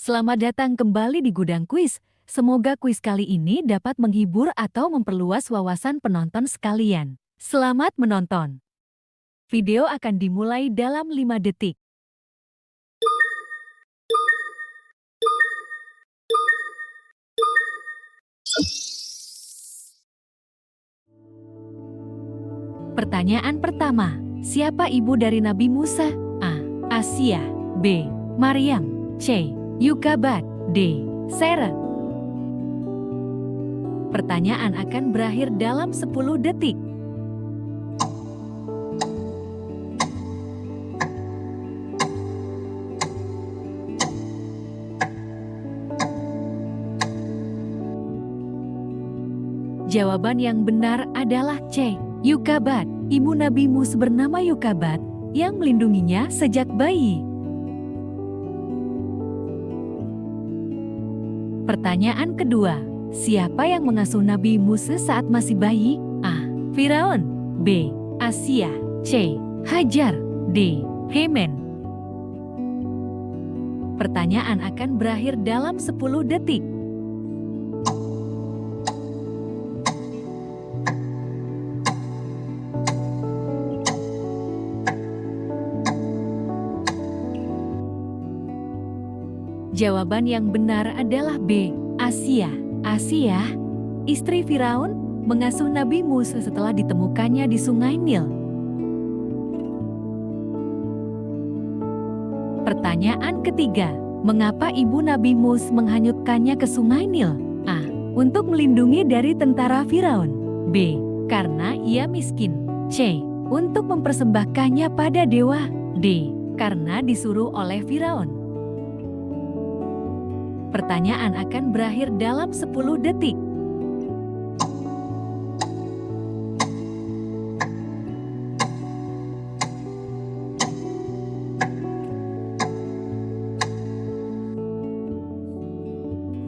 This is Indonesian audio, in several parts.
Selamat datang kembali di Gudang Kuis. Semoga kuis kali ini dapat menghibur atau memperluas wawasan penonton sekalian. Selamat menonton. Video akan dimulai dalam 5 detik. Pertanyaan pertama, siapa ibu dari Nabi Musa? A. Asia. B. Maryam. C. Yukabat. D. Sarah. Pertanyaan akan berakhir dalam 10 detik. Jawaban yang benar adalah C. Yukabat. Ibu Nabi Musa bernama Yukabat yang melindunginya sejak bayi. Pertanyaan kedua, siapa yang mengasuh Nabi Musa saat masih bayi? A. Firaun. B. Asia. C. Hajar. D. Haman. Pertanyaan akan berakhir dalam 10 detik. Jawaban yang benar adalah B. Asia. Asia, istri Firaun, mengasuh Nabi Musa setelah ditemukannya di Sungai Nil. Pertanyaan ketiga, mengapa ibu Nabi Musa menghanyutkannya ke Sungai Nil? A. Untuk melindungi dari tentara Firaun. B. Karena ia miskin. C. Untuk mempersembahkannya pada dewa. D. Karena disuruh oleh Firaun. Pertanyaan akan berakhir dalam 10 detik.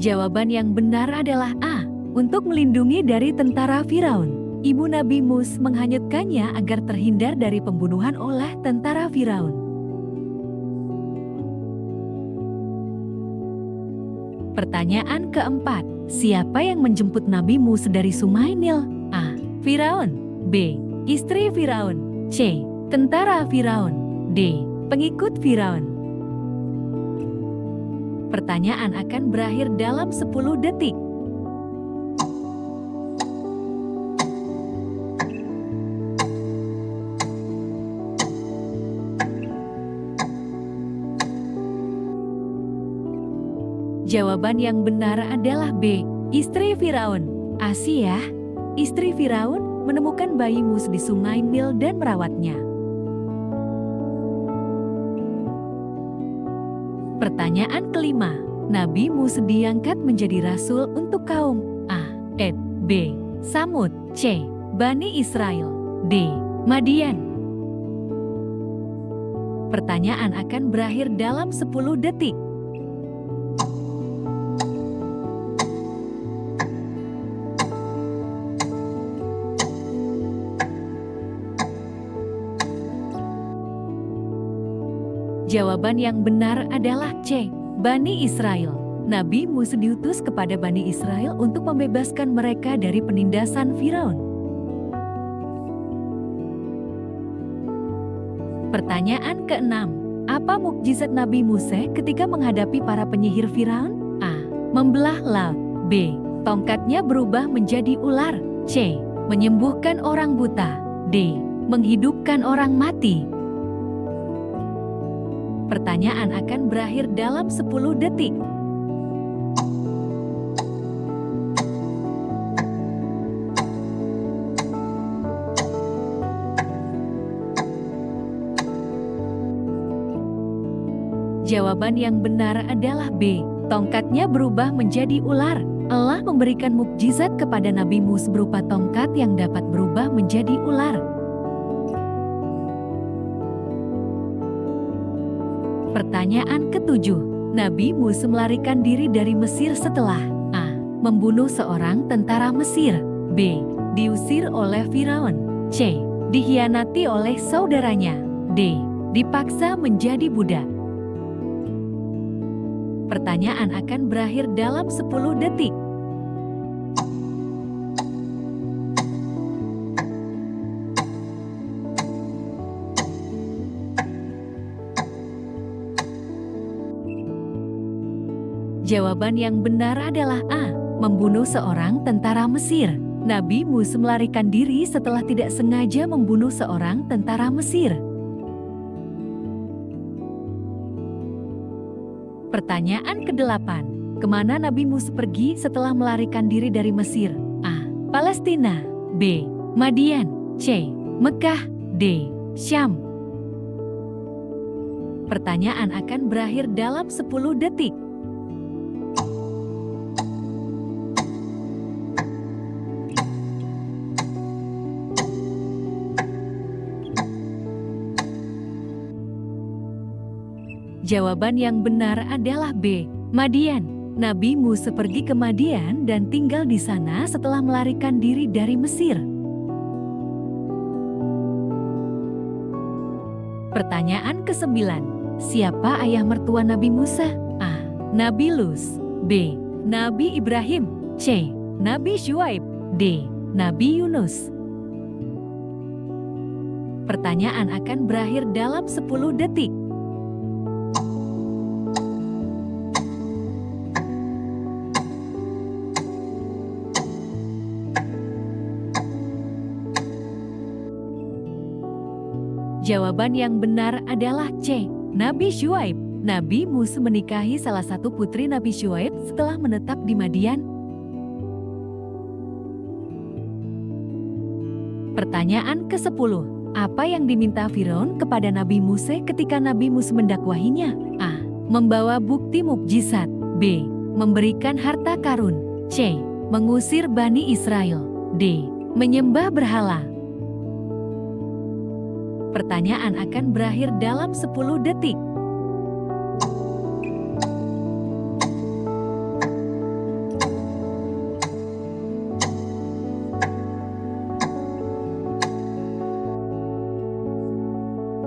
Jawaban yang benar adalah A. Untuk melindungi dari tentara Firaun. Ibu Nabi Musa menghanyutkannya agar terhindar dari pembunuhan oleh tentara Firaun. Pertanyaan keempat, siapa yang menjemput Nabi Musa dari Sungai Nil? A. Firaun. B. Istri Firaun. C. Tentara Firaun. D. Pengikut Firaun. Pertanyaan akan berakhir dalam 10 detik. Jawaban yang benar adalah B. Istri Firaun. Asia, istri Firaun, menemukan bayi Musa di Sungai Nil dan merawatnya. Pertanyaan kelima, Nabi Musa diangkat menjadi rasul untuk kaum A. Ed. B. Samud. C. Bani Israel. D. Madian. Pertanyaan akan berakhir dalam 10 detik. Jawaban yang benar adalah C. Bani Israel. Nabi Musa diutus kepada Bani Israel untuk membebaskan mereka dari penindasan Firaun. Pertanyaan keenam, apa mukjizat Nabi Musa ketika menghadapi para penyihir Firaun? A. Membelah laut. B. Tongkatnya berubah menjadi ular. C. Menyembuhkan orang buta. D. Menghidupkan orang mati. Pertanyaan akan berakhir dalam 10 detik. Jawaban yang benar adalah B. Tongkatnya berubah menjadi ular. Allah memberikan mukjizat kepada Nabi Musa berupa tongkat yang dapat berubah menjadi ular. Pertanyaan ketujuh, Nabi Musa melarikan diri dari Mesir setelah A. Membunuh seorang tentara Mesir. B. Diusir oleh Firaun. C. Dikhianati oleh saudaranya. D. Dipaksa menjadi budak. Pertanyaan akan berakhir dalam 10 detik. Jawaban yang benar adalah A. Membunuh seorang tentara Mesir. Nabi Musa melarikan diri setelah tidak sengaja membunuh seorang tentara Mesir. Pertanyaan ke-8. Kemana Nabi Musa pergi setelah melarikan diri dari Mesir? A. Palestina. B. Madian. C. Mekah. D. Syam. Pertanyaan akan berakhir dalam 10 detik. Jawaban yang benar adalah B. Madian. Nabi Musa pergi ke Madian dan tinggal di sana setelah melarikan diri dari Mesir. Pertanyaan ke-9. Siapa ayah mertua Nabi Musa? A. Nabi Luz. B. Nabi Ibrahim. C. Nabi Syuaib. D. Nabi Yunus. Pertanyaan akan berakhir dalam 10 detik. Jawaban yang benar adalah C. Nabi Syuaib. Nabi Musa menikahi salah satu putri Nabi Syuaib setelah menetap di Madian. Pertanyaan ke-10. Apa yang diminta Firaun kepada Nabi Musa ketika Nabi Musa mendakwahinya? A. Membawa bukti mukjizat. B. Memberikan harta karun. C. Mengusir Bani Israel. D. Menyembah berhala. Pertanyaan akan berakhir dalam 10 detik.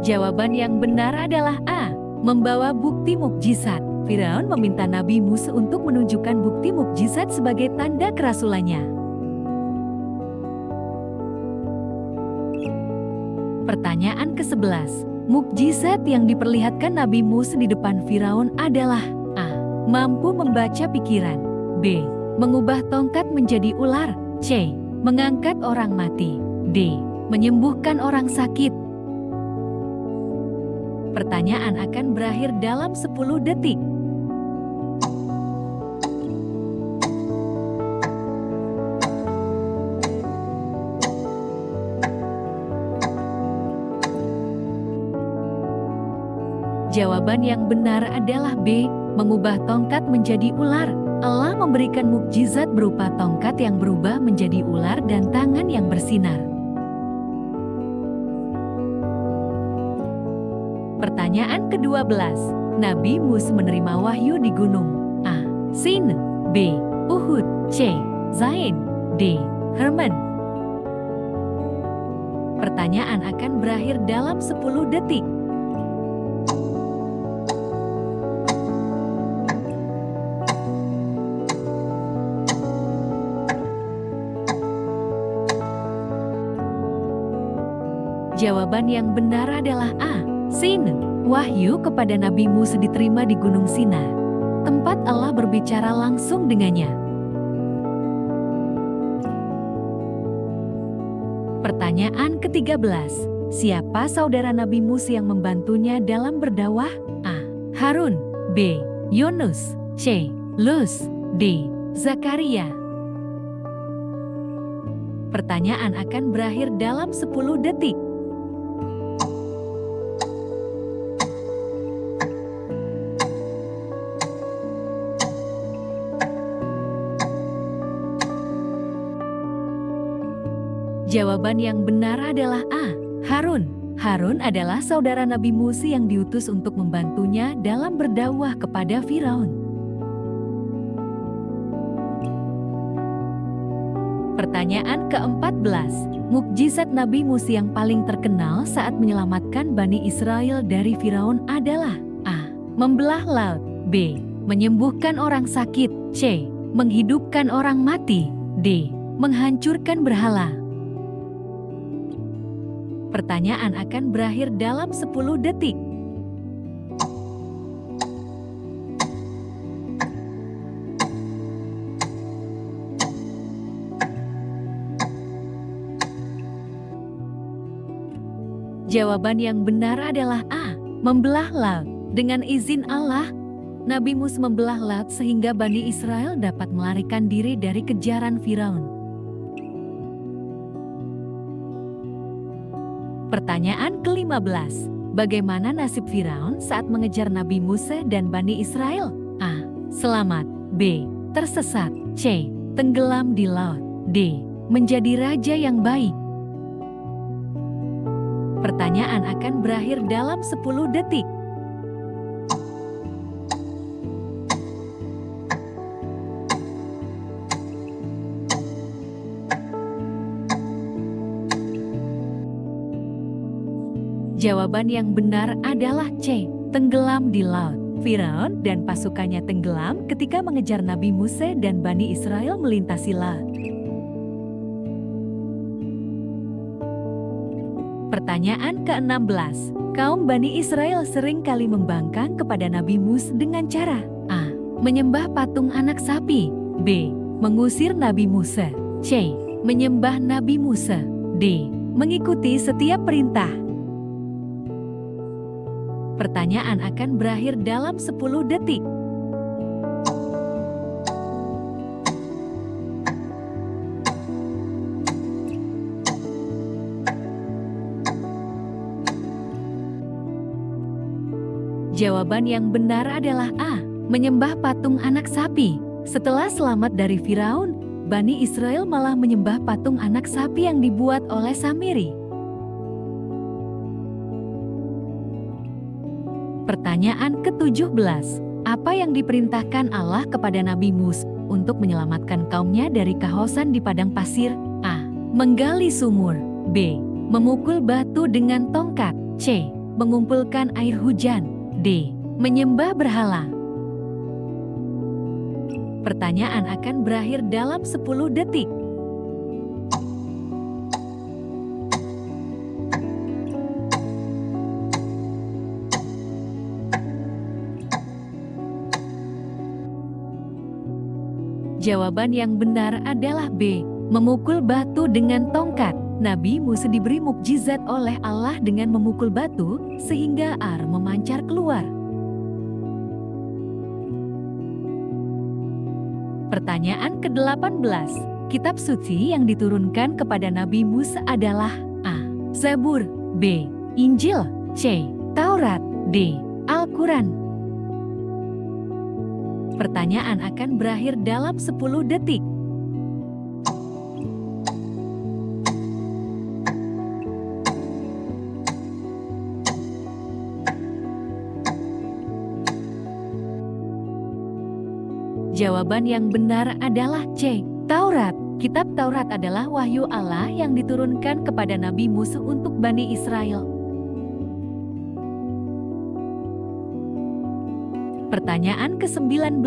Jawaban yang benar adalah A. Membawa bukti mukjizat. Firaun meminta Nabi Musa untuk menunjukkan bukti mukjizat sebagai tanda kerasulannya. Pertanyaan ke-11. Mukjizat yang diperlihatkan Nabi Musa di depan Firaun adalah A. Mampu membaca pikiran. B. Mengubah tongkat menjadi ular. C. Mengangkat orang mati. D. Menyembuhkan orang sakit. Pertanyaan akan berakhir dalam 10 detik. Jawaban yang benar adalah B. Mengubah tongkat menjadi ular. Allah memberikan mukjizat berupa tongkat yang berubah menjadi ular dan tangan yang bersinar. Pertanyaan ke-12. Nabi Musa menerima wahyu di gunung. A. Sin. B. Uhud. C. Zain. D. Hermon. Pertanyaan akan berakhir dalam 10 detik. Jawaban yang benar adalah A. Sin. Wahyu kepada Nabi Musa diterima di Gunung Sina, tempat Allah berbicara langsung dengannya. Pertanyaan ke-13. Siapa saudara Nabi Musa yang membantunya dalam berdakwah? A. Harun. B. Yunus. C. Luz. D. Zakaria. Pertanyaan akan berakhir dalam 10 detik. Jawaban yang benar adalah A. Harun. Harun adalah saudara Nabi Musa yang diutus untuk membantunya dalam berdakwah kepada Firaun. Pertanyaan ke-14. Mukjizat Nabi Musa yang paling terkenal saat menyelamatkan Bani Israel dari Firaun adalah A. Membelah laut. B. Menyembuhkan orang sakit. C. Menghidupkan orang mati. D. Menghancurkan berhala. Pertanyaan akan berakhir dalam 10 detik. Jawaban yang benar adalah A. Membelah laut. Dengan izin Allah, Nabi Musa membelah laut sehingga Bani Israel dapat melarikan diri dari kejaran Firaun. Pertanyaan ke-15. Bagaimana nasib Firaun saat mengejar Nabi Musa dan Bani Israel? A. Selamat. B. Tersesat. C. Tenggelam di laut. D. Menjadi raja yang baik. Pertanyaan akan berakhir dalam 10 detik. Jawaban yang benar adalah C. Tenggelam di laut. Firaun dan pasukannya tenggelam ketika mengejar Nabi Musa dan Bani Israel melintasi laut. Pertanyaan ke-16. Kaum Bani Israel sering kali membangkang kepada Nabi Musa dengan cara A. Menyembah patung anak sapi. B. Mengusir Nabi Musa. C. Menyembah Nabi Musa. D. Mengikuti setiap perintah. Pertanyaan akan berakhir dalam 10 detik. Jawaban yang benar adalah A. Menyembah patung anak sapi. Setelah selamat dari Firaun, Bani Israel malah menyembah patung anak sapi yang dibuat oleh Samiri. Pertanyaan ke-17. Apa yang diperintahkan Allah kepada Nabi Musa untuk menyelamatkan kaumnya dari kehausan di padang pasir? A. Menggali sumur. B. Memukul batu dengan tongkat. C. Mengumpulkan air hujan. D. Menyembah berhala. Pertanyaan akan berakhir dalam 10 detik. Jawaban yang benar adalah B. Memukul batu dengan tongkat. Nabi Musa diberi mukjizat oleh Allah dengan memukul batu sehingga air memancar keluar. Pertanyaan ke-18. Kitab suci yang diturunkan kepada Nabi Musa adalah A. Zabur. B. Injil. C. Taurat. D. Al-Quran. Pertanyaan akan berakhir dalam 10 detik. Jawaban yang benar adalah C. Taurat. Kitab Taurat adalah wahyu Allah yang diturunkan kepada Nabi Musa untuk Bani Israel. Pertanyaan ke-19.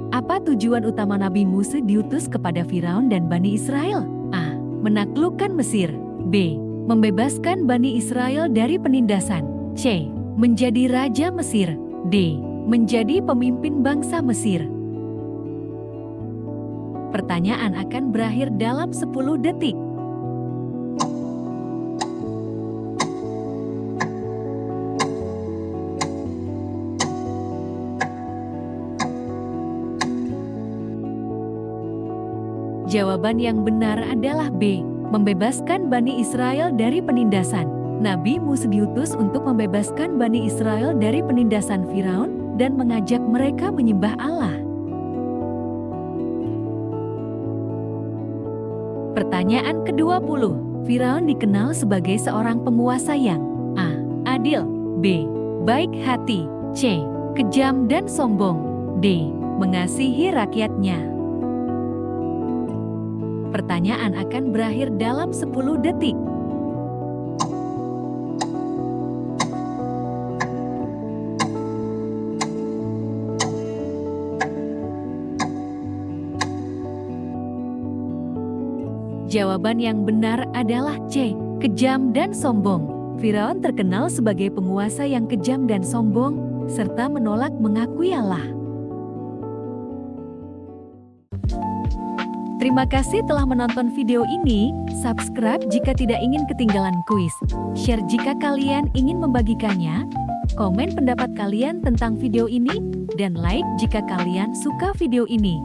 Apa tujuan utama Nabi Musa diutus kepada Firaun dan Bani Israel? A. Menaklukkan Mesir. B. Membebaskan Bani Israel dari penindasan. C. Menjadi raja Mesir. D. Menjadi pemimpin bangsa Mesir. Pertanyaan akan berakhir dalam 10 detik. Jawaban yang benar adalah B. Membebaskan Bani Israel dari penindasan. Nabi Musa diutus untuk membebaskan Bani Israel dari penindasan Firaun dan mengajak mereka menyembah Allah. Pertanyaan ke-20. Firaun dikenal sebagai seorang penguasa yang A. Adil. B. Baik hati. C. Kejam dan sombong. D. Mengasihi rakyatnya. Pertanyaan akan berakhir dalam 10 detik. Jawaban yang benar adalah C. Kejam dan sombong. Firaun terkenal sebagai penguasa yang kejam dan sombong, serta menolak mengakui Allah. Terima kasih telah menonton video ini. Subscribe jika tidak ingin ketinggalan kuis. Share jika kalian ingin membagikannya. Komen pendapat kalian tentang video ini, dan like jika kalian suka video ini.